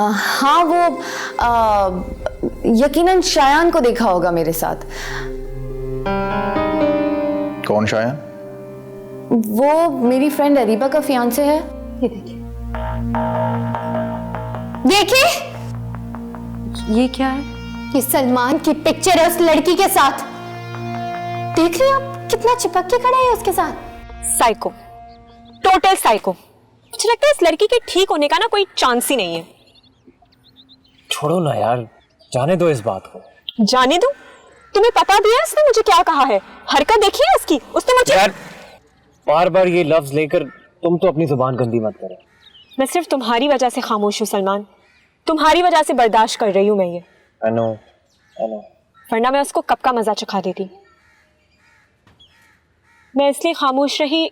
हाँ, वो यकीनन शायान को देखा होगा मेरे साथ। कौन शायान? वो मेरी फ्रेंड अरीबा का फियांसे है। ये देखिए। देखिए, ये क्या है? ये सलमान की पिक्चर है उस लड़की के साथ। देख रही हैं आप कितना चिपक के खड़ा है उसके साथ। Psycho, total psycho. मुझे लगता है इस लड़की के ठीक होने का ना कोई चांस ही नहीं है। छोड़ो ना यार, जाने दो इस बात को। जाने दो? तुम्हें पता भी है उसने मुझे क्या कहा है? हरकत देखी है उसकी? उसने मुझे यार बार बार ये लफ्ज लेकर तुम तो अपनी जुबान गंदी मत करो। मैं सिर्फ तुम्हारी वजह से खामोश हूँ सलमान। तुम्हारी वजह से बर्दाश्त कर रही हूँ मैं ये। I know. वरना मैं उसको कब का मजा चखा देती। मैं इसलिए खामोश रही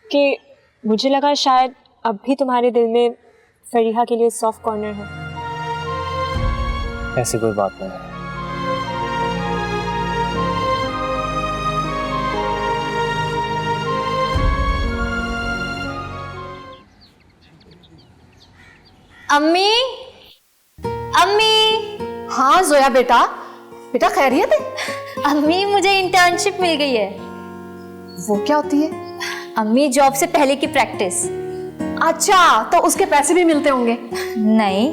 कि मुझे लगा शायद अब भी तुम्हारे दिल में फरीहा के लिए सॉफ्ट कॉर्नर है। ऐसी कोई बात नहीं है। अम्मी, अम्मी। हाँ जोया बेटा, बेटा खैरियत है? अम्मी मुझे इंटर्नशिप मिल गई है। वो क्या होती है? अम्मी जॉब से पहले की प्रैक्टिस। अच्छा, तो उसके पैसे भी मिलते होंगे? नहीं।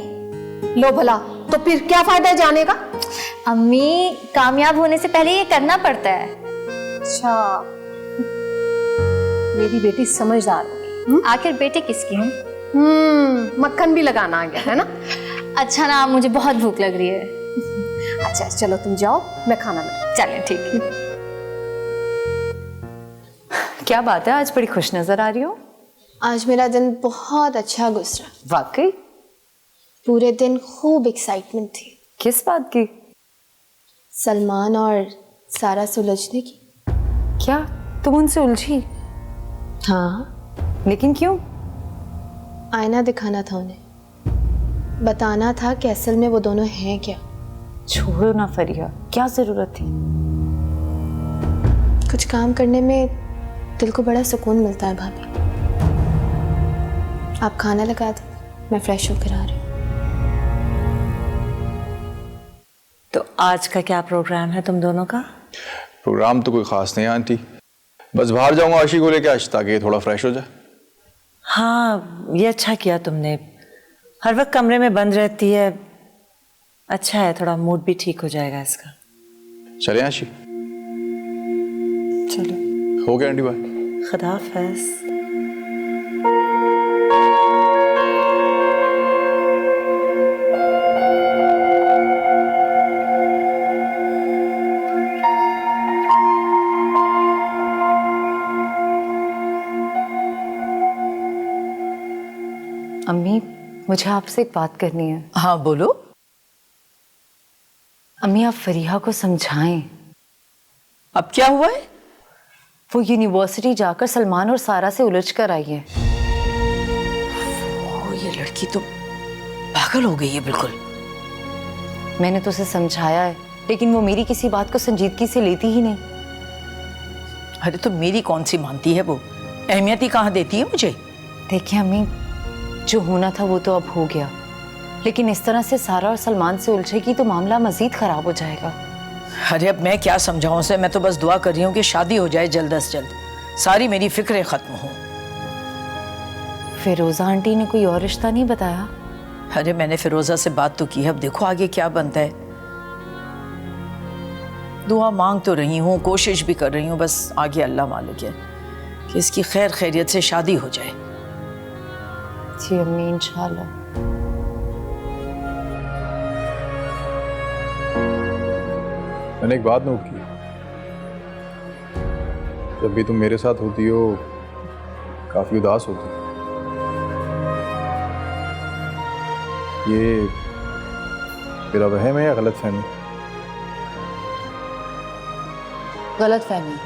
लो भला, तो फिर क्या फायदा है जाने का? अम्मी कामयाब होने से पहले ये करना पड़ता है। अच्छा, मेरी बेटी समझदार होगी। आखिर बेटे किसकी हूँ? मक्खन भी लगाना आ गया है ना। अच्छा ना, मुझे बहुत भूख लग रही है। अच्छा चलो तुम जाओ, मैं खाना बना। चलें ठीक है। क्या बात है, आज बड़ी खुश नजर आ रही हो। आज मेरा दिन बहुत अच्छा गुजरा। वाकई? पूरे दिन खूब एक्साइटमेंट थी। किस बात की? सलमान और सारा से उलझने की। क्या तुम उनसे उलझी? हाँ। लेकिन क्यों? आईना दिखाना था उन्हें, बताना था कि असल में वो दोनों हैं क्या। छोड़ो ना फरिया, क्या जरूरत थी? कुछ काम करने में दिल को बड़ा सुकून मिलता है भाभी। आप खाना लगा दो, मैं फ्रेश होकर आ रही हूँ। तो आज का क्या प्रोग्राम है तुम दोनों का? प्रोग्राम तो कोई खास नहीं है आंटी, बस बाहर जाऊंगा आशी को लेके आज, ताकि थोड़ा फ्रेश हो जाए। हाँ, ये अच्छा किया तुमने। हर वक्त कमरे में बंद रहती है, अच्छा है, थोड़ा मूड भी ठीक हो जाएगा इसका। चले आशी? चलो, हो गया आंटी बात। खुदा हाफिज़। अम्मी, मुझे आपसे एक बात करनी है। हाँ बोलो। अम्मी, आप फरीहा को समझाएं। अब क्या हुआ है? वो यूनिवर्सिटी जाकर सलमान और सारा से उलझ कर आई है। ओ, ये लड़की तो पागल हो गई है बिल्कुल। मैंने तो उसे समझाया है, लेकिन वो मेरी किसी बात को संजीदगी से लेती ही नहीं। अरे तो मेरी कौन सी मानती है वो, अहमियत ही कहाँ देती है मुझे। देखिए अम्मी, जो होना था वो तो अब हो गया, लेकिन इस तरह से सारा और सलमान से उलझेगी तो मामला मजीद खराब हो जाएगा। अरे अब मैं क्या समझाऊं उसे, मैं तो बस दुआ कर रही हूँ कि शादी हो जाए जल्द से जल्द, सारी मेरी फिक्रें खत्म हों। फिरोजा आंटी ने कोई और रिश्ता नहीं बताया? अरे मैंने फिरोजा से बात तो की है, अब देखो आगे क्या बनता है। दुआ मांग तो रही हूँ, कोशिश भी कर रही हूँ, बस आगे अल्लाह मालिक है कि इसकी खैर खैरियत से शादी हो जाए। जी अम्मी, इंशाल्लाह। मैंने एक बात नोट की, जब भी तुम मेरे साथ होती हो काफी उदास होती हो। ये मेरा वहम है या गलत फहमी? गलत फहमी।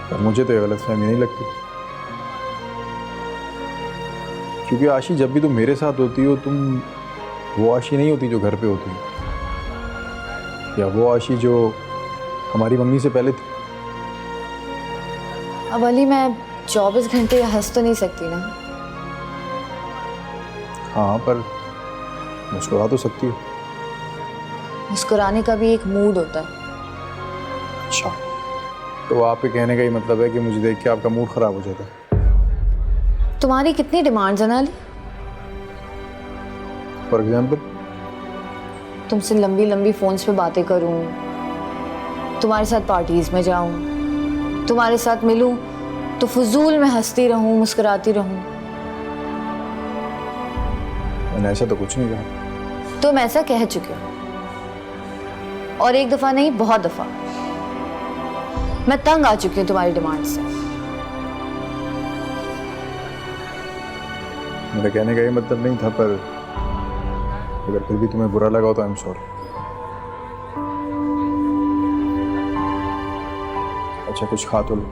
पर मुझे तो ये गलत फहमी नहीं लगती, क्योंकि आशी जब भी तुम मेरे साथ होती हो, तुम वो आशी नहीं होती जो घर पे होती है, या वो आशी जो हमारी मम्मी से पहले थी। अब अली, मैं 24 घंटे हंस तो नहीं सकती ना। हाँ, पर मुस्कुरा तो सकती हो। मुस्कुराने का भी एक मूड होता है। अच्छा, तो आपके कहने का ही मतलब है कि मुझे देख के आपका मूड खराब हो जाता है। तुम्हारी कितनी डिमांड्स है नाली? For example? तुमसे लंबी लंबी फोन्स पे बातें करूं, तुम्हारे साथ पार्टीज में जाऊं, तुम्हारे साथ मिलूं तो फजूल में हंसती रहूं, मुस्कुराती रहूं। मैंने ऐसा तो कुछ नहीं कहा। तुम ऐसा कह चुके हो, और एक दफा नहीं, बहुत दफा। मैं तंग आ चुकी हूँ तुम्हारी डिमांड से। मेरा कहने का ये मतलब नहीं था, पर अगर फिर भी तुम्हें बुरा लगा हो तो आई एम सॉरी। अच्छा, कुछ खा तो लो।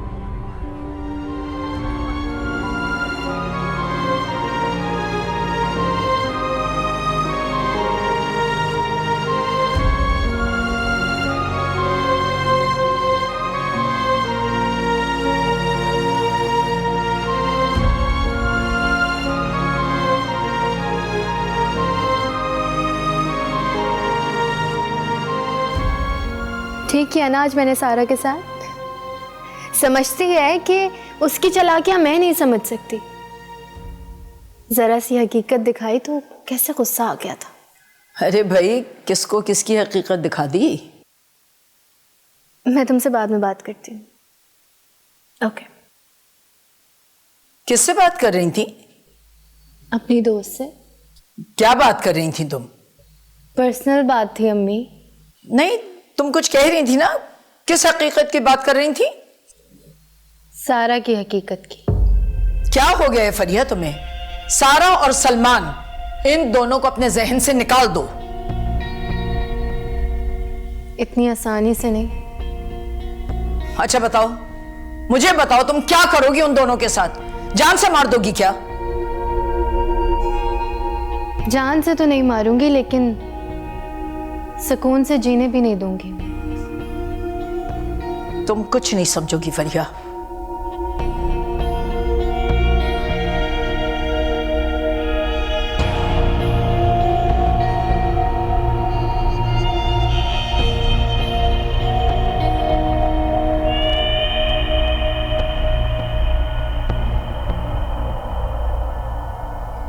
ठीक किया ना आज मैंने सारा के साथ। समझती है कि उसकी चालाकियां मैं नहीं समझ सकती। जरा सी हकीकत दिखाई तो कैसे गुस्सा आ गया था। अरे भाई, किसको किसकी हकीकत दिखा दी? मैं तुमसे बाद में बात करती हूँ। ओके। किससे बात कर रही थी? अपनी दोस्त से। क्या बात कर रही थी तुम? पर्सनल बात थी अम्मी। नहीं, तुम कुछ कह रही थी ना। किस हकीकत की बात कर रही थी? सारा की हकीकत की। क्या हो गया है फरिया तुम्हें? सारा और सलमान, इन दोनों को अपने जहन से निकाल दो। इतनी आसानी से नहीं। अच्छा बताओ, मुझे बताओ, तुम क्या करोगी उन दोनों के साथ? जान से मार दोगी क्या? जान से तो नहीं मारूंगी, लेकिन सुकून से जीने भी नहीं दूंगी। तुम कुछ नहीं समझोगी फरिया।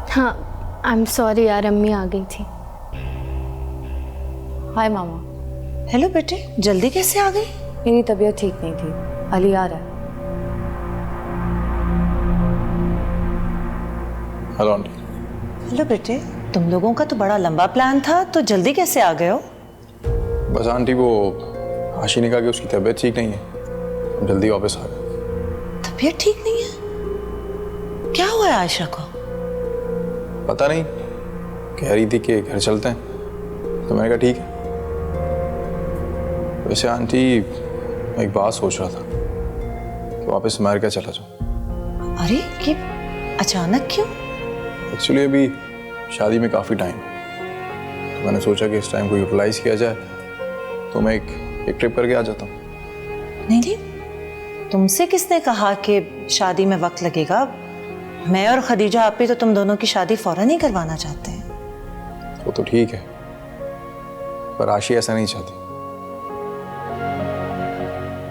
हाँ, आई एम सॉरी यार, अम्मी आ गई थी। हाय मामा। हेलो बेटे, जल्दी कैसे आ गई? मेरी तबीयत ठीक नहीं थी, अली आ रहा है। Hello aunty. हेलो बेटे, तुम लोगों का तो बड़ा लंबा प्लान था, तो जल्दी कैसे आ गए हो? बस आंटी, वो आशी ने कहा कि उसकी तबीयत ठीक नहीं है, हम जल्दी वापस आ गए। तबीयत ठीक नहीं है? क्या हुआ है आयशा को? पता नहीं, कह रही थी कि घर चलते हैं, तो मैंने कहा ठीक है। वैसे आंटी, मैं एक बात सोच रहा था कि वापस अमेरिका चला जाऊँ। अरे कि अचानक क्यों? एक्चुअली अभी शादी में काफ़ी टाइम है, तो मैंने सोचा कि इस टाइम को यूटिलाइज किया जाए, तो मैं एक ट्रिप करके आ जाता हूँ। नहीं नहीं, तुमसे किसने कहा कि शादी में वक्त लगेगा? मैं और खदीजा आप ही तो तुम दोनों की शादी फौरन ही करवाना चाहते हैं। वो तो ठीक है, पर आशी ऐसा नहीं चाहती।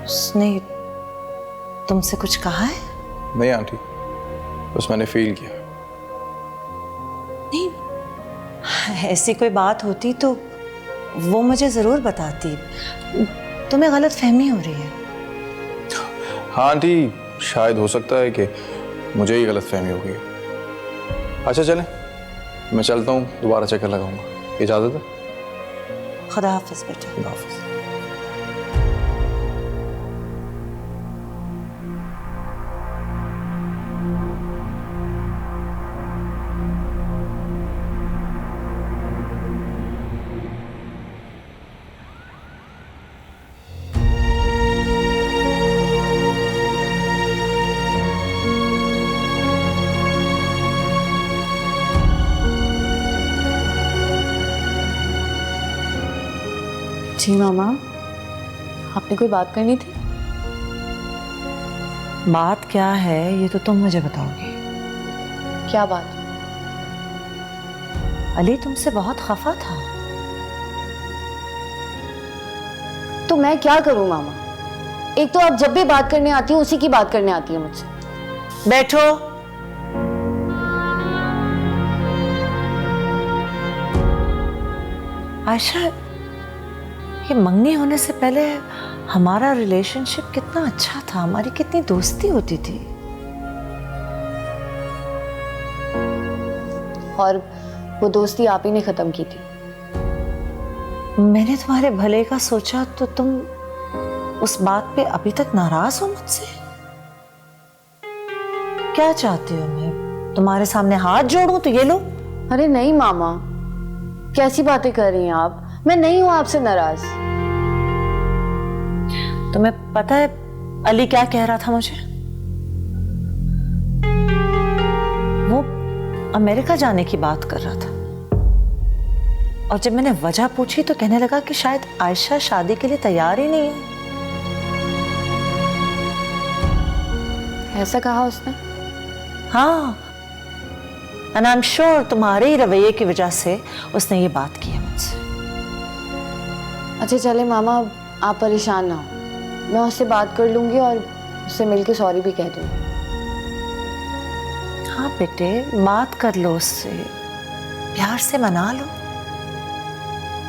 उसने तुमसे कुछ कहा है? नहीं आंटी, बस मैंने फील किया। नहीं, ऐसी कोई बात होती तो वो मुझे जरूर बताती। तुम्हें गलत फहमी हो रही है। हाँ आंटी, शायद हो सकता है कि मुझे ही गलत फहमी हो गई। अच्छा चलें, मैं चलता हूँ, दोबारा चक्कर लगाऊंगा। इजाज़त है? खुदा हाफिज बेटा। खुदा हाफिज। जी मामा, आपने कोई बात करनी थी? बात क्या है ये तो तुम मुझे बताओगी। क्या बात? अली तुमसे बहुत खफा था। तो मैं क्या करूं मामा? एक तो आप जब भी बात करने आती हैं उसी की बात करने आती है मुझसे। बैठो। आयशा, ये मंगनी होने से पहले हमारा रिलेशनशिप कितना अच्छा था, हमारी कितनी दोस्ती होती थी। और वो दोस्ती आप ही ने खत्म की थी। मैंने तुम्हारे भले का सोचा तो तुम उस बात पे अभी तक नाराज हो मुझसे? क्या चाहती हो मैं तुम्हारे सामने हाथ जोड़ूं तो ये लो? अरे नहीं मामा, कैसी बातें कर रही हैं आप? मैं नहीं हूं आपसे नाराज। तुम्हें पता है अली क्या कह रहा था मुझे? वो अमेरिका जाने की बात कर रहा था, और जब मैंने वजह पूछी तो कहने लगा कि शायद आयशा शादी के लिए तैयार ही नहीं है। ऐसा कहा उसने? हाँ, एंड आई एम श्योर तुम्हारे ही रवैये की वजह से उसने ये बात की है मुझसे। अच्छा चले मामा, आप परेशान ना हो, मैं उससे बात कर लूंगी और उससे मिलके सॉरी भी कह दूंगी। हाँ बेटे, बात कर लो उससे, प्यार से मना लो।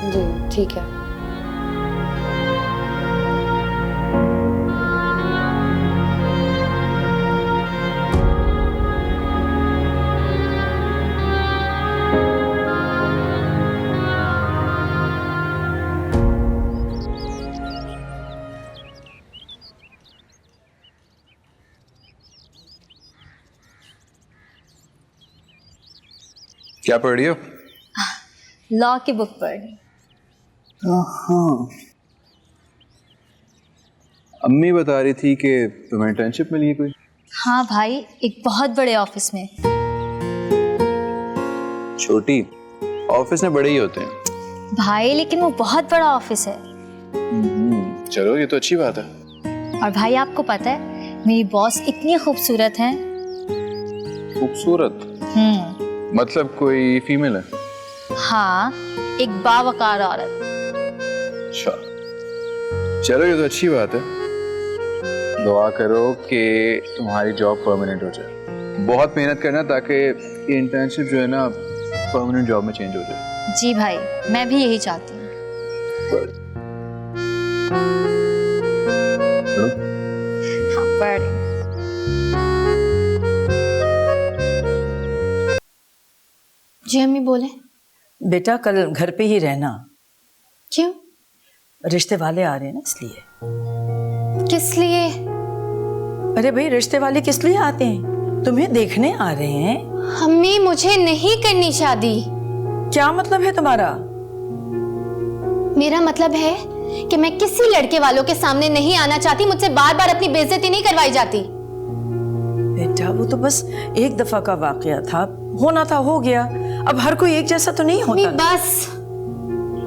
जी ठीक है। क्या पढ़ रही हो? लॉ की बुक पढ़ रही। अम्मी बता रही थी कि तुम्हें इंटर्नशिप मिली है कोई। हाँ भाई, एक बहुत बड़े ऑफिस में। छोटी ऑफिस में बड़े ही होते हैं भाई लेकिन वो बहुत बड़ा ऑफिस है। चलो ये तो अच्छी बात है। और भाई आपको पता है मेरी बॉस इतनी खूबसूरत हैं। खूबसूरत मतलब कोई फीमेल है? हाँ, एक बावकार औरत। अच्छा, चलो ये तो अच्छी बात है। दुआ करो कि तुम्हारी जॉब परमानेंट हो जाए। बहुत मेहनत करना ताकि ये इंटर्नशिप जो है ना परमानेंट जॉब में चेंज हो जाए। जी भाई, मैं भी यही चाहती हूँ। हाँ, पढ़ रही हूँ। जी अम्मी बोले। बेटा कल घर पे ही रहना, क्यों? रिश्ते वाले आ रहे हैं ना इसलिए। किस लिए? अरे भाई, रिश्ते वाले किस लिए आते हैं? तुम्हें देखने आ रहे हैं। अम्मी मुझे नहीं करनी शादी। क्या मतलब है तुम्हारा? मेरा मतलब है कि मैं किसी लड़के वालों के सामने नहीं आना चाहती। मुझसे बार बार अपनी बेइज्जती नहीं करवाई जाती। बेटा वो तो बस एक दफा का वाकया था, होना था हो गया। अब हर कोई एक जैसा तो नहीं अम्मी होता। बस,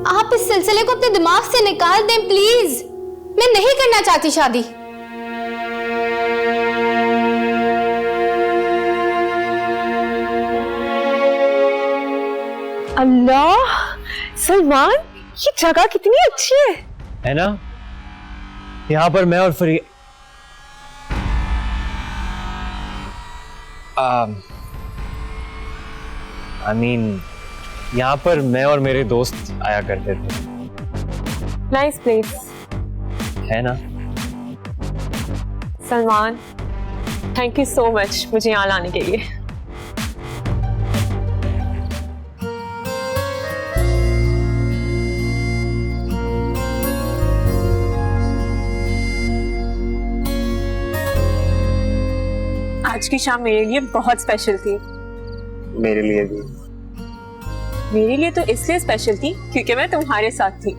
आप इस सिलसिले को अपने दिमाग से निकाल दें प्लीज। मैं नहीं करना चाहती शादी। अल्लाह सलमान, ये जगह कितनी अच्छी है ना? यहाँ पर मैं और फरी यहाँ पर मैं और मेरे दोस्त आया करते थे। नाइस प्लेस है ना? Salman, thank you so much मुझे यहाँ लाने के लिए। आज की शाम मेरे लिए बहुत स्पेशल थी। मेरे लिए भी। मेरे लिए तो इसलिए स्पेशल थी क्योंकि मैं तुम्हारे साथ थी।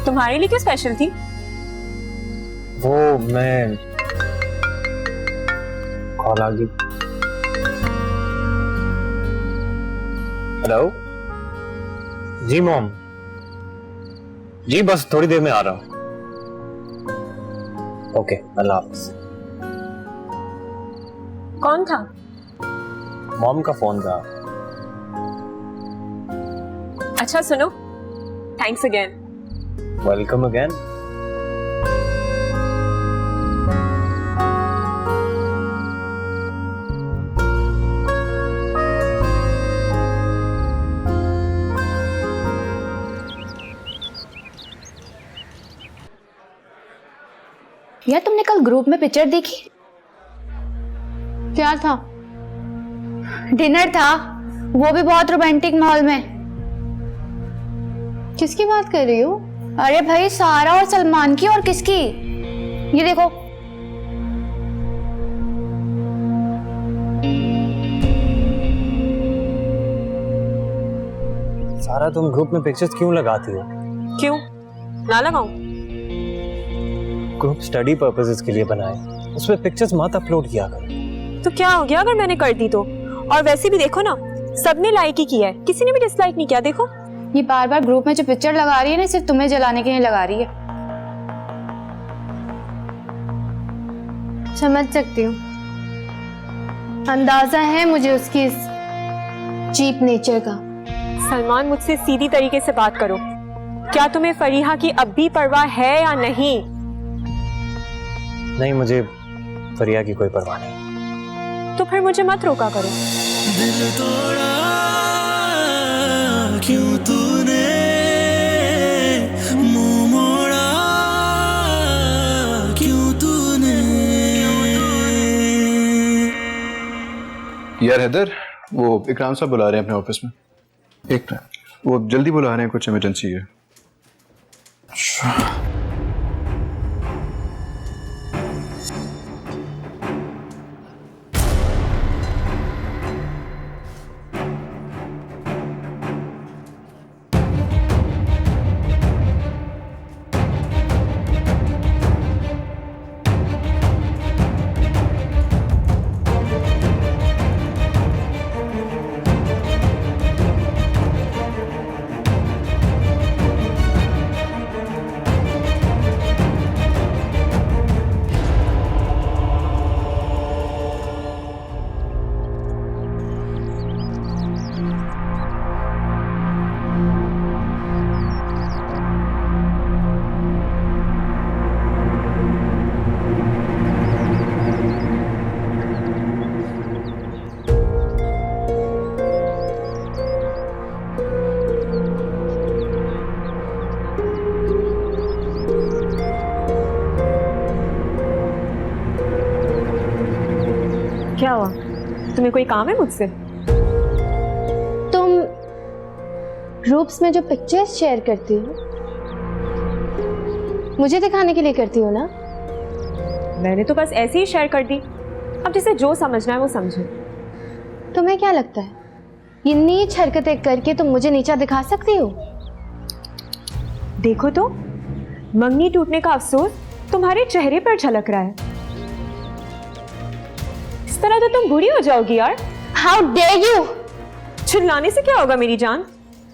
तुम्हारे लिए क्यों स्पेशल थी? वो मैं कॉल आ गई। हेलो जी मॉम, जी बस थोड़ी देर में आ रहा हूँ। ओके, अल्लाह हाफिज़। कौन था? मॉम का फोन था। अच्छा सुनो, थैंक्स अगेन। Welcome again. यार तुमने कल ग्रुप में पिक्चर देखी? क्या था? डिनर था, वो भी बहुत रोमांटिक माहौल में। किसकी बात कर रही हो? अरे भाई, सारा और सलमान की। और किसकी? ये देखो। सारा, तुम ग्रुप में पिक्चर्स क्यों लगाती हो? क्यों ना लगाऊं? ग्रुप स्टडी पर्पसेस के लिए बनाए, उसमें पिक्चर्स मत अपलोड किया करो। तो क्या हो गया अगर मैंने कर दी तो? और वैसे भी देखो ना, सबने लाइक ही किया है, किसी ने भी डिसलाइक नहीं किया। देखो, ये बार बार ग्रुप में जो पिक्चर लगा रही है ना, सिर्फ तुम्हें जलाने के लिए लगा रही है। समझ सकती हूँ, अंदाजा है मुझे उसकी इस चीप नेचर का। सलमान, मुझसे सीधी तरीके से बात करो। क्या तुम्हें फरीहा की अब भी परवाह है या नहीं? नहीं, मुझे फरिया की कोई परवाह नहीं। तो फिर मुझे मत रोका करो। दिल तोड़ा क्यों तूने, मुंह मोड़ा क्यों तूने। यार हैदर, वो इकराम साहब बुला रहे हैं अपने ऑफिस में। एक मिनट, वो जल्दी बुला रहे हैं, कुछ इमरजेंसी है। क्या हुआ? तुम्हें कोई काम है मुझसे? तुम ग्रुप्स में जो पिक्चर्स शेयर करती हो, मुझे दिखाने के लिए करती हो ना? मैंने तो बस ऐसे ही शेयर कर दी। अब जिसे जो समझना है वो समझे। तुम्हें क्या लगता है ये नीच हरकतें करके तुम मुझे नीचा दिखा सकती हो? देखो तो, मंगनी टूटने का अफसोस तुम्हारे चेहरे पर झलक रहा है। इस तरह तो तुम बुरी हो जाओगी यार। How dare you! चिल्लाने से क्या होगा मेरी जान?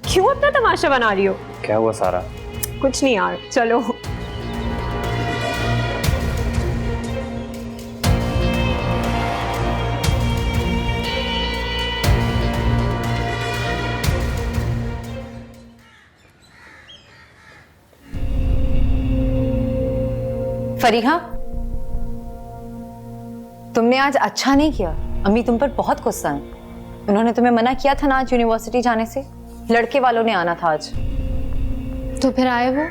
क्यों अपना तमाशा बना रही हो? क्या हुआ सारा? कुछ नहीं यार, चलो। फरीहा, तुमने आज अच्छा नहीं किया। अम्मी तुम पर बहुत गुस्सा है। उन्होंने तुम्हें मना किया था ना आज यूनिवर्सिटी जाने से। लड़के वालों ने आना था आज। तो फिर आए वो?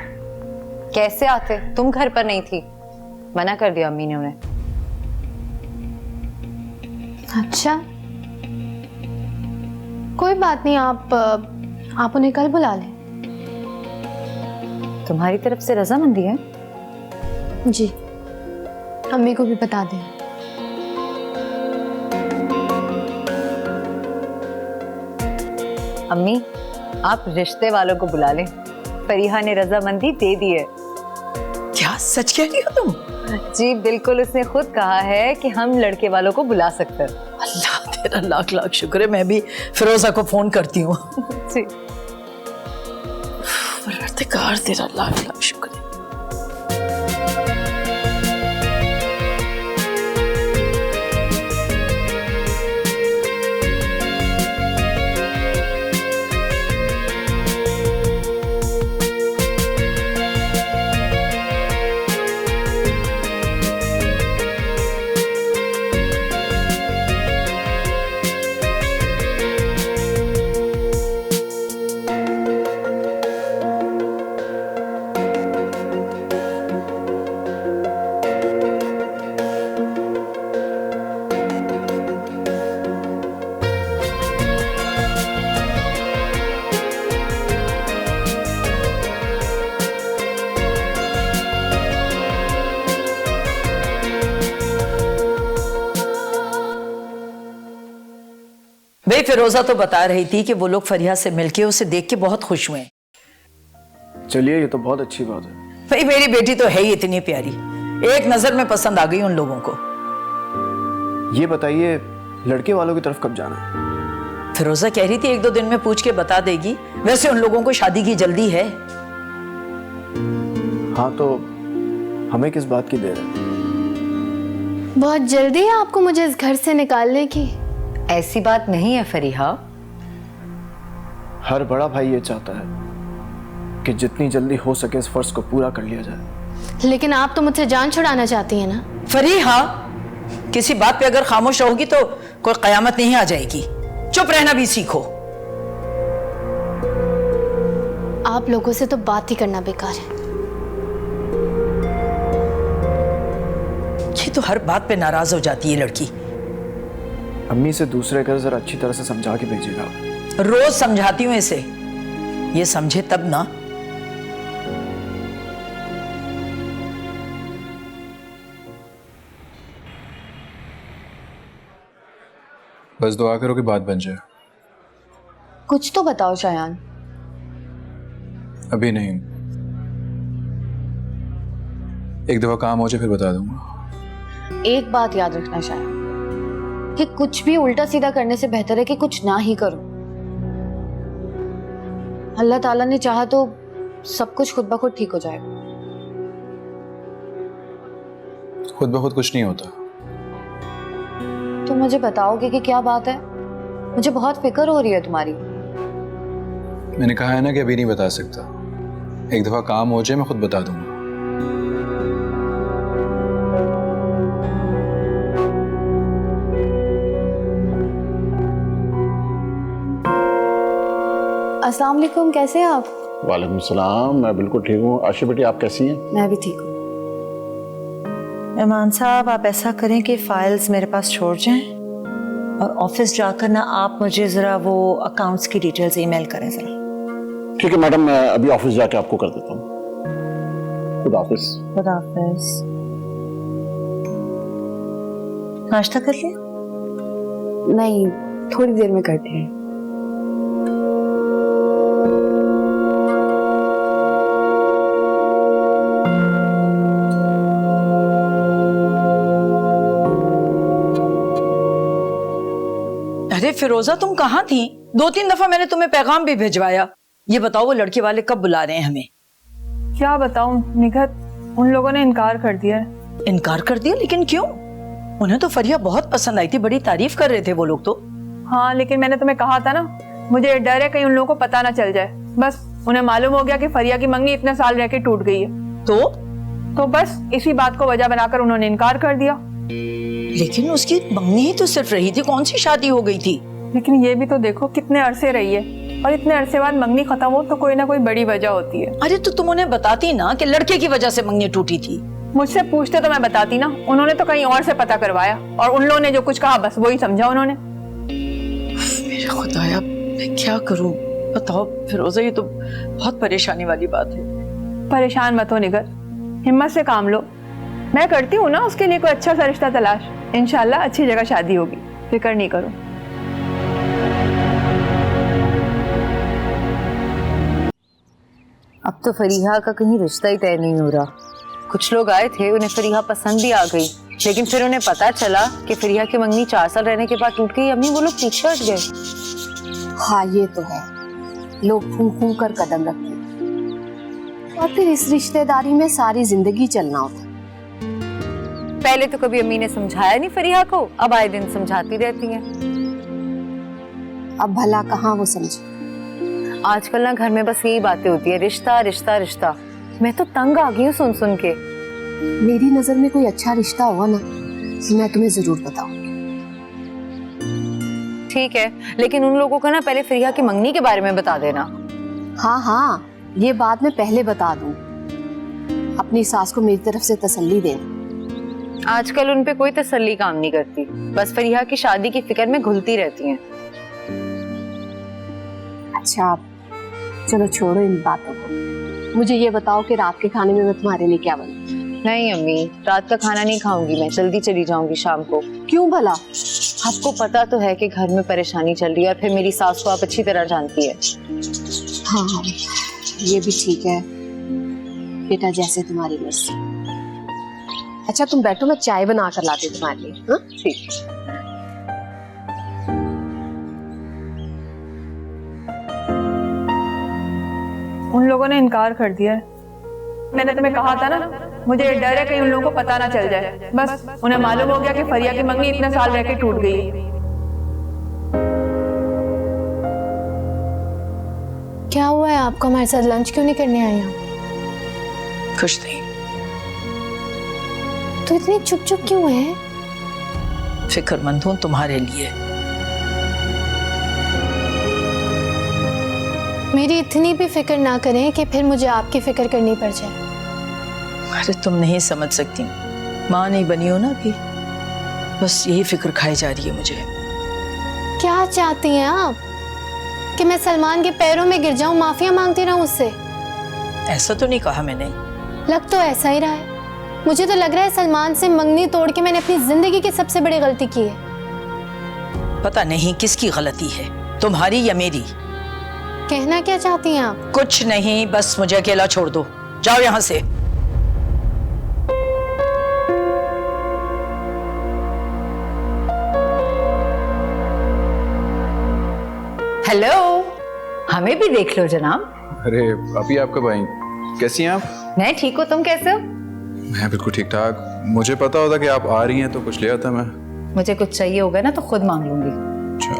कैसे आते? तुम घर पर नहीं थी, मना कर दिया अम्मी ने उन्हें। अच्छा, कोई बात नहीं, आप उन्हें कल बुला लें। तुम्हारी तरफ से रजामंदी है? जी, अम्मी को भी बता दें। अम्मी, आप रिश्ते वालों को बुला लें। फरीहा ने रजामंदी दे दी है। क्या सच कह रही हो तुम? जी बिल्कुल, उसने खुद कहा है कि हम लड़के वालों को बुला सकते हैं। अल्लाह तेरा लाख लाख शुक्र है। मैं भी फिरोजा को फोन करती हूँ। जी परवरदिगार तेरा लाख लाख शुक्र है। फिरोजा तो बता रही थी कि वो लोग फरिया से मिलके उसे देख के बहुत खुश हुए। चलिए, ये तो बहुत अच्छी बात है। भाई मेरी बेटी तो है ही इतनी प्यारी, एक नजर में पसंद आ गई उन लोगों को। ये बताइए, लड़के वालों की तरफ कब जाना है? फिरोजा कह रही थी 1-2 दिन में पूछ के बता देगी। वैसे उन लोगों को शादी की जल्दी है। हाँ, तो हमें किस बात की देर है? बहुत जल्दी है आपको मुझे इस घर से निकालने की। ऐसी बात नहीं है फरीहा। हर बड़ा भाई ये चाहता है कि जितनी जल्दी हो सके इस फर्ज को पूरा कर लिया जाए। लेकिन आप तो मुझसे जान छुड़ाना चाहती हैं ना। फरीहा, किसी बात पे अगर खामोश रहोगी तो कोई कयामत नहीं आ जाएगी। चुप रहना भी सीखो। आप लोगों से तो बात ही करना बेकार है। ये तो हर बात पे नाराज हो जाती है लड़की। अम्मी से दूसरे घर जरा अच्छी तरह से समझा के भेजिएगा। रोज समझाती हूँ इसे, ये समझे तब ना। बस दुआ करो कि बात बन जाए। कुछ तो बताओ शायान। अभी नहीं, एक दफा काम हो जाए फिर बता दूंगा। एक बात याद रखना शायान, कि कुछ भी उल्टा सीधा करने से बेहतर है कि कुछ ना ही करो। अल्लाह ताला ने चाहा तो सब कुछ खुद ब खुद ठीक हो जाएगा। खुद ब खुद कुछ नहीं होता। तो मुझे बताओगे कि क्या बात है? मुझे बहुत फिक्र हो रही है तुम्हारी। मैंने कहा है ना कि अभी नहीं बता सकता। एक दफा काम हो जाए मैं खुद बता दूंगा। अस्सलाम वालेकुम, कैसे हैं आप? वालेकुम सलाम, मैं बिल्कुल ठीक हूँ। आशी बेटी, आप कैसी हैं? मैं भी ठीक हूँ। मेहमान साहब, आप ऐसा करें कि फाइल्स मेरे पास छोड़ जाएं और ऑफिस जाकर ना आप मुझे जरा वो अकाउंट्स की डिटेल्स ईमेल करें जरा। ठीक है मैडम, मैं अभी ऑफिस जाके आपको कर देता हूँ। खुदा हाफिज। खुदा हाफिज। नाश्ता कर लिया? नहीं, थोड़ी देर में करते हैं। अरे फिरोजा, तुम कहाँ थी? 2-3 दफा मैंने तुम्हें पैगाम भी भिजवाया। ये बताओ वो लड़के वाले कब बुला रहे हैं हमें? क्या बताऊं निघत, उन लोगों ने इनकार कर दिया है। इनकार कर दिया? लेकिन क्यों? उन्हें तो फरिया बहुत पसंद आई थी, बड़ी तारीफ कर रहे थे वो लोग तो। हाँ, लेकिन मैंने तुम्हें कहा था ना, मुझे डर है कहीं उन लोगों को पता ना चल जाए। बस उन्हें मालूम हो गया कि फरिया की मंगनी इतने साल रह के टूट गई है, तो बस इसी बात को वजह बनाकर उन्होंने इनकार कर दिया। लेकिन उसकी मंगनी ही तो सिर्फ रही थी, कौन सी शादी हो गई थी? लेकिन ये भी तो देखो कितने अरसे रही है, और इतने अरसे बाद मंगनी खत्म हो तो कोई ना कोई बड़ी वजह होती है। अरे तो तुम उन्हें बताती ना कि लड़के की वजह से मंगनी टूटी थी। मुझसे पूछते तो मैं बताती ना। उन्होंने तो कहीं और से पता करवाया, और उन लोगों ने जो कुछ कहा बस वही समझा उन्होंने। मेरे खुदाया, मैं क्या करूं? बताओ फिरोजा, ये तो बहुत परेशानी वाली बात है। परेशान मत हो निगर, हिम्मत से काम लो। मैं करती हूँ ना उसके लिए कोई अच्छा सा रिश्ता तलाश। इंशाल्लाह अच्छी जगह शादी होगी, फिक्र नहीं करो। अब तो फरीहा का कहीं रिश्ता ही तय नहीं हो रहा। कुछ लोग आए थे, उन्हें फरीहा पसंद भी आ गई, लेकिन फिर उन्हें पता चला कि फरीहा की मंगनी 4 साल रहने के बाद टूट गई। अम्मी, वो लोग पीछे हट गए। हाँ, ये तो है, लोग फूंक फूंक कर कदम रखते हैं, और फिर इस रिश्तेदारी में सारी जिंदगी चलना होता है। पहले तो कभी अम्मी ने समझाया नहीं फरीहा को, अब आए दिन समझाती रहती हैं। अब भला कहाँ वो समझे। आजकल ना घर में बस यही बातें होती है, रिश्ता रिश्ता रिश्ता। मैं तो तंग आ गई हूँ सुन सुन के। मेरी नजर में कोई अच्छा रिश्ता हुआ ना, तो मैं तुम्हें जरूर बताऊंगी। ठीक है, लेकिन उन लोगों को ना पहले फरीहा की मंगनी के बारे में बता देना। हाँ हाँ, ये बात मैं पहले बता दूं। अपनी सास को मेरी तरफ से तसल्ली देना। आजकल उन पे कोई तसल्ली काम नहीं करती, बस फरीहा की शादी की फिक्र में घुलती रहती हैं। अच्छा, चलो छोड़ो इन बातों को। मुझे ये बताओ कि रात के खाने में मैं तुम्हारे लिए क्या बनाऊं? नहीं अम्मी, रात का खाना नहीं खाऊंगी मैं, जल्दी चली जाऊंगी शाम को। क्यों भला? आपको पता तो है कि घर में परेशानी चल रही है और फिर मेरी सास को आप अच्छी तरह जानती है। हाँ हाँ, ये भी ठीक है बेटा, जैसे तुम्हारी मर्जी। अच्छा तुम बैठो, मैं चाय बना कर लाती हूँ तुम्हारे लिए। हाँ ठीक। उन लोगों ने इनकार कर दिया है। मैंने तुम्हें कहा था ना, मुझे डर है कहीं उन लोगों को पता ना चल जाए। बस उन्हें मालूम हो गया कि फरिया की मंगनी इतने साल रह के टूट गई है। क्या हुआ है आपको? हमारे साथ लंच क्यों नहीं करने आई आप? कुछ नहीं। तो इतनी चुप चुप क्यों है? फिक्रमंद हूं तुम्हारे लिए। मेरी इतनी भी फिक्र ना करें कि फिर मुझे आपकी फिक्र करनी पड़ जाए। अरे तुम नहीं समझ सकती, माँ नहीं बनी हो ना अभी, बस यही फिक्र खाई जा रही है मुझे। क्या चाहती हैं आप? कि मैं सलमान के पैरों में गिर जाऊं, माफिया मांगती रहूं उससे? ऐसा तो नहीं कहा मैंने। लग तो ऐसा ही रहा है। मुझे तो लग रहा है सलमान से मंगनी तोड़ के मैंने अपनी जिंदगी की सबसे बड़ी गलती की है। पता नहीं किसकी गलती है, तुम्हारी या मेरी। कहना क्या चाहती हैं आप? कुछ नहीं, बस मुझे अकेला छोड़ दो, जाओ यहां से। हेलो, हमें भी देख लो जनाब। अरे अभी आप कब आई? कैसी हैं आप? मैं ठीक हूँ, तुम कैसे हो? मैं बिल्कुल ठीक ठाक। मुझे पता होता कि आप आ रही हैं तो कुछ ले आता मैं। मुझे कुछ चाहिए होगा ना तो खुद मांग लूंगी। अच्छा,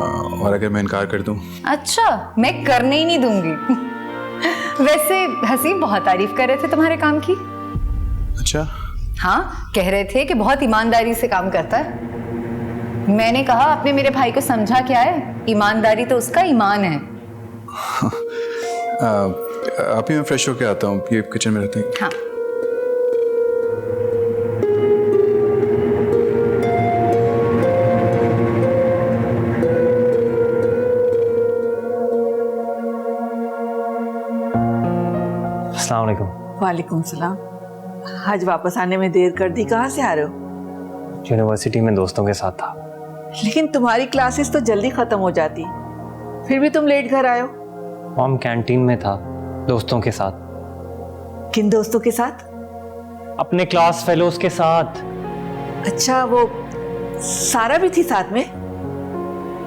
और अगर मैं इनकार कर दूं? अच्छा, मैं करने ही नहीं दूंगी। वैसे हसीब बहुत तारीफ कर रहे थे तुम्हारे काम की। अच्छा? हाँ, कह रहे थे कि बहुत ईमानदारी से काम करता है। मैंने कहा आपने मेरे भाई को समझा क्या है, ईमानदारी तो उसका ईमान है। अभी मैं फ्रेश होके आता हूँ, ये किचन में रहते हैं। हाँ। अस्सलाम वालेकुम। वालेकुम सलाम। आज वापस आने में देर कर दी, कहाँ से आ रहे हो? यूनिवर्सिटी में दोस्तों के साथ था। लेकिन तुम्हारी क्लासेस तो जल्दी खत्म हो जाती, फिर भी तुम लेट घर आए हो। मॉम कैंटीन में था दोस्तों के साथ। किन दोस्तों के साथ? अपने क्लास फेलोज के साथ। अच्छा, वो सारा भी थी साथ में?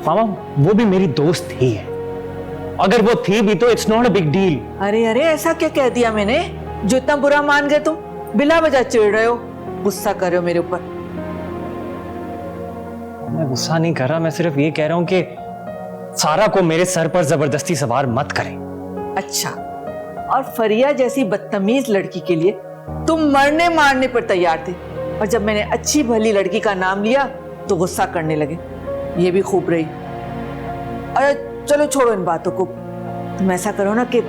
मामा, वो भी मेरी दोस्त ही है। अगर वो थी भी तो it's not a big deal. अरे अरे, ऐसा क्या कह दिया मैंने जो इतना बुरा मान गए तुम? बिला वजह चिढ़ रहे हो, गुस्सा कर रहे हो मेरे ऊपर। मैं गुस्सा नहीं कर रहा, मैं सिर्फ ये कह रहा हूं कि सारा को मेरे सर पर जबरदस्ती सवार मत करें। अच्छा, और फरिया जैसी बदतमीज लड़की के लिए तुम मरने मारने पर तैयार थे, और जब मैंने अच्छी भली लड़की का नाम लिया तो गुस्सा करने लगे। ये भी खूब रही। अरे चलो छोड़ो इन बातों को, तुम ऐसा करो ना कि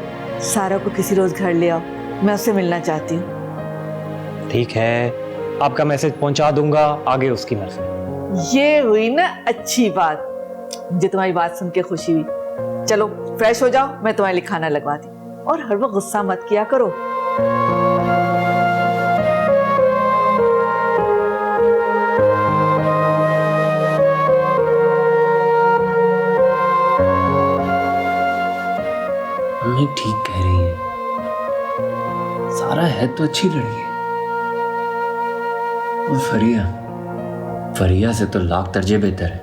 सारा को किसी रोज घर ले आओ, मैं उससे मिलना चाहती हूँ। ठीक है, आपका मैसेज पहुंचा दूंगा, आगे उसकी मर्जी। ये हुई ना अच्छी बात, मुझे तुम्हारी बात सुन के खुशी हुई। चलो फ्रेश हो जाओ, मैं तुम्हारे लिए खाना लगवा दी, और हर वक्त गुस्सा मत किया करो। मम्मी ठीक कह रही है, सारा है तो अच्छी लड़की, और फरिया से तो लाख दर्जे बेहतर है।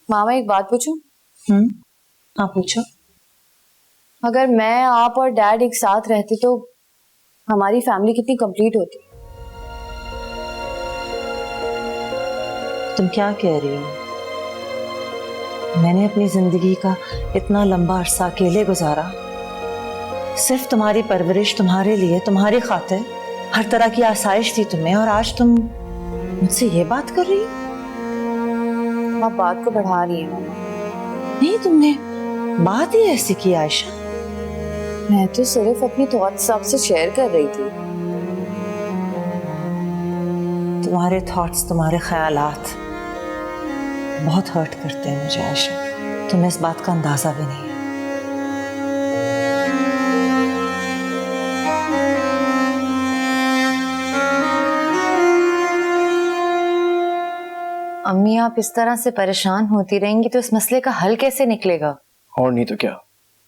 मामा एक बात पूछूं? हाँ पूछो। अगर मैं, आप और डैड एक साथ रहते तो हमारी फैमिली कितनी कंप्लीट होती। तुम क्या कह रही हो? मैंने अपनी जिंदगी का इतना लंबा अरसा अकेले गुजारा, सिर्फ तुम्हारी परवरिश, तुम्हारे लिए, तुम्हारी खातिर, हर तरह की आसाइश थी तुम्हें, और आज तुम मुझसे ये बात कर रही हो? आप बात को बढ़ा रही हैं मामा। नहीं, तुमने बात ही ऐसी की आयशा। मैं तो सिर्फ अपनी थॉट्स आपसे शेयर कर रही थी। तुम्हारे थॉट्स, तुम्हारे ख्यालात बहुत हर्ट करते हैं मुझे आयशा, तुम्हें इस बात का अंदाजा भी नहीं है। अम्मी आप इस तरह से परेशान होती रहेंगी तो इस मसले का हल कैसे निकलेगा? और नहीं तो क्या,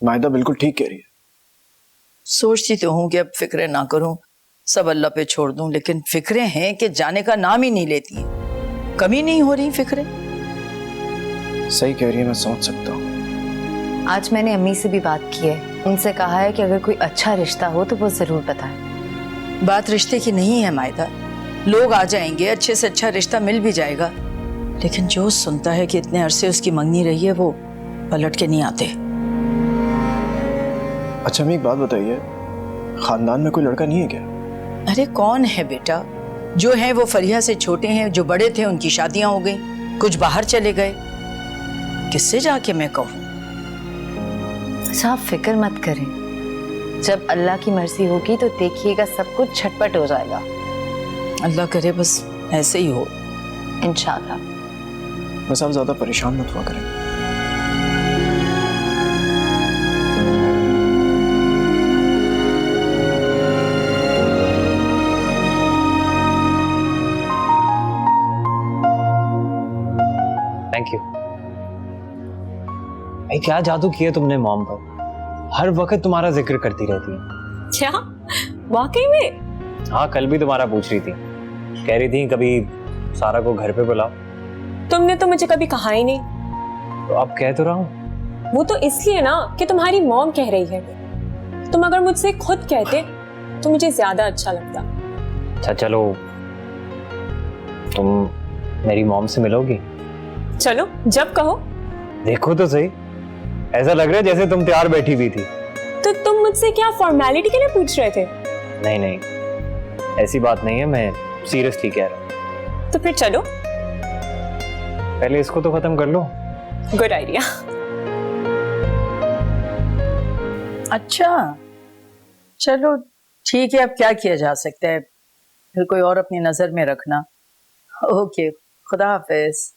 मायदा बिल्कुल ठीक कह रही है। सोचती तो हूँ कि अब फिक्रें ना करूं, सब अल्लाह पे छोड़ दूं, लेकिन फिक्रें हैं कि जाने का नाम ही नहीं लेती है। कमी नहीं हो रही फिक्रें। सही कह रही है, मैं समझ सकता हूँ। आज मैंने अम्मी से भी बात की है, उनसे कहा है कि अगर कोई अच्छा रिश्ता हो तो वो जरूर बताए। बात रिश्ते की नहीं है मायदा, लोग आ जाएंगे, अच्छे से अच्छा रिश्ता मिल भी जाएगा, लेकिन जो सुनता है कि इतने अरसे उसकी मंगनी रही है वो पलट के नहीं आते। अच्छा मैं एक बात बताइए, खानदान में कोई लड़का नहीं है क्या? अरे कौन है बेटा, जो है वो फरिया से छोटे हैं, जो बड़े थे उनकी शादियां हो गई, कुछ बाहर चले गए, किससे जाके मैं कहूँ? अच्छा आप फिक्र मत करें, जब अल्लाह की मर्जी होगी तो देखिएगा सब कुछ झटपट हो जाएगा। अल्लाह करे बस ऐसे ही हो, इंशाल्लाह। बस आप ज्यादा परेशान मत हुआ करें। Thank you. भाई क्या जादू किया तुमने मॉम पर, हर वक्त तुम्हारा जिक्र करती रहती है। क्या वाकई में? हाँ कल भी तुम्हारा पूछ रही थी, कह रही थी कभी सारा को घर पे बुलाओ। तुमने तो मुझे कभी कहा ही नहीं। तो अब कह तो रहा हूँ। वो तो इसलिए ना कि तुम्हारी मॉम कह रही है, तुम अगर मुझसे खुद कहते तो मुझे ज्यादा अच्छा लगता। अच्छा चलो, तुम मेरी मॉम से मिलोगी? चलो जब कहो। देखो तो सही, ऐसा लग रहा है जैसे तुम तैयार बैठी हुई थी। तो तुम मुझसे क्या फॉर्मेलिटी के लिए पूछ रहे थे? नहीं नहीं, ऐसी बात नहीं है, मैं सीरियसली कह रहा हूँ। तो फिर चलो। पहले इसको तो खत्म कर लो। Good idea. अच्छा चलो ठीक है, अब क्या किया जा सकता है, फिर कोई और अपनी नजर में रखना। ओके, खुदा हाफिज।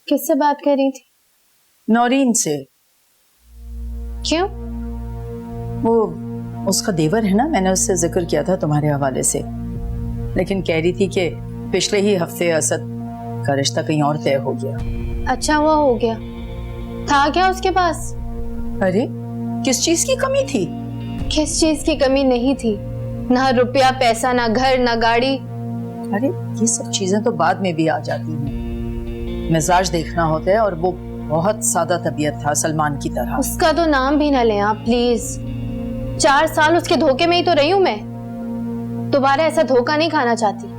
किससे बात कर रही थी? नौरीन से। क्यों? वो उसका देवर है ना, मैंने उससे जिक्र किया था तुम्हारे हवाले से, लेकिन कह रही थी कि पिछले ही हफ्ते असद का रिश्ता कहीं और तय हो गया। अच्छा वो हो गया, था क्या उसके पास? अरे किस चीज की कमी थी? किस चीज की कमी नहीं थी, ना रुपया पैसा, ना घर, ना गाड़ी। अरे ये सब चीजें तो बाद में भी आ जाती हैं, मिजाज देखना होता है, और वो बहुत सादा तबीयत था सलमान की तरह। उसका तो नाम भी ना लें आप प्लीज। 4 साल उसके धोखे में ही तो रही हूं मैं, दोबारा ऐसा धोखा नहीं खाना चाहती।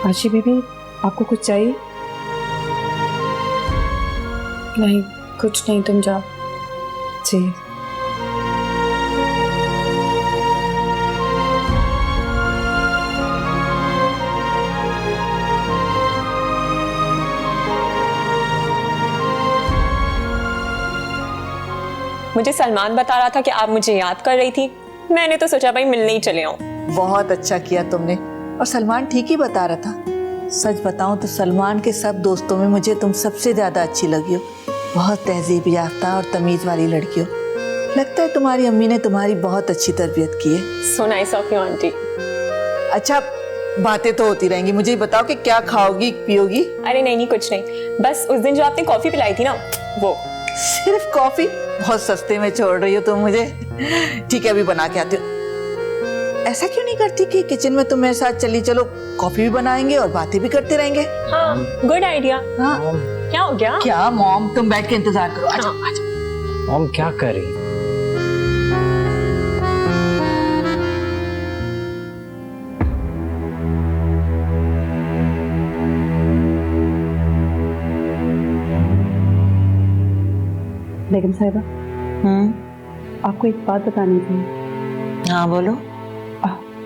आशी बीबी, आपको कुछ चाहिए? नहीं कुछ नहीं, तुम जाओ। जी। मुझे सलमान बता रहा था कि आप मुझे याद कर रही थी, मैंने तो सोचा भाई मिलने ही चले आऊं। बहुत अच्छा किया तुमने, और सलमान ठीक ही बता रहा था। सच बताऊं तो सलमान के सब दोस्तों में मुझे तुम सबसे ज्यादा अच्छी लगी हो। बहुत तहजीब याफ्ता और तमीज वाली लड़की हो। लगता है तुम्हारी अम्मी ने तुम्हारी बहुत अच्छी तरबियत की है। So nice of you aunty. अच्छा बातें तो होती रहेंगी, मुझे बताओ कि क्या खाओगी पियोगी? अरे नहीं कुछ नहीं, बस उस दिन जो आपने कॉफी पिलाई थी ना वो। सिर्फ कॉफी? बहुत सस्ते में छोड़ रही हो तुम मुझे। ठीक है अभी बना के आती हूँ। ऐसा क्यों नहीं करती कि किचन में तुम मेरे साथ चली चलो, कॉफी भी बनाएंगे और बातें भी करते रहेंगे। हाँ गुड आइडिया। हाँ क्या हो गया? क्या मॉम, तुम बैठ के इंतजार करो। आजा, आजा। मॉम क्या कर रही? बेगम साहिबा, आपको एक बात बतानी थी। हाँ बोलो।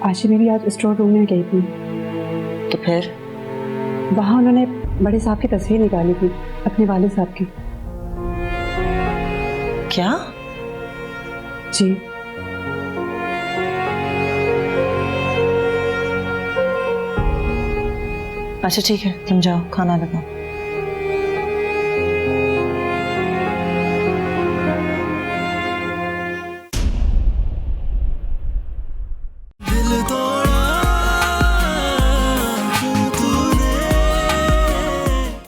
आशी मेरी आज स्टोर रूम में गई थी, तो फिर वहाँ उन्होंने बड़े साहब की तस्वीर निकाली थी, अपने वाले साहब की। क्या? जी। अच्छा ठीक है, तुम जाओ खाना लगाओ।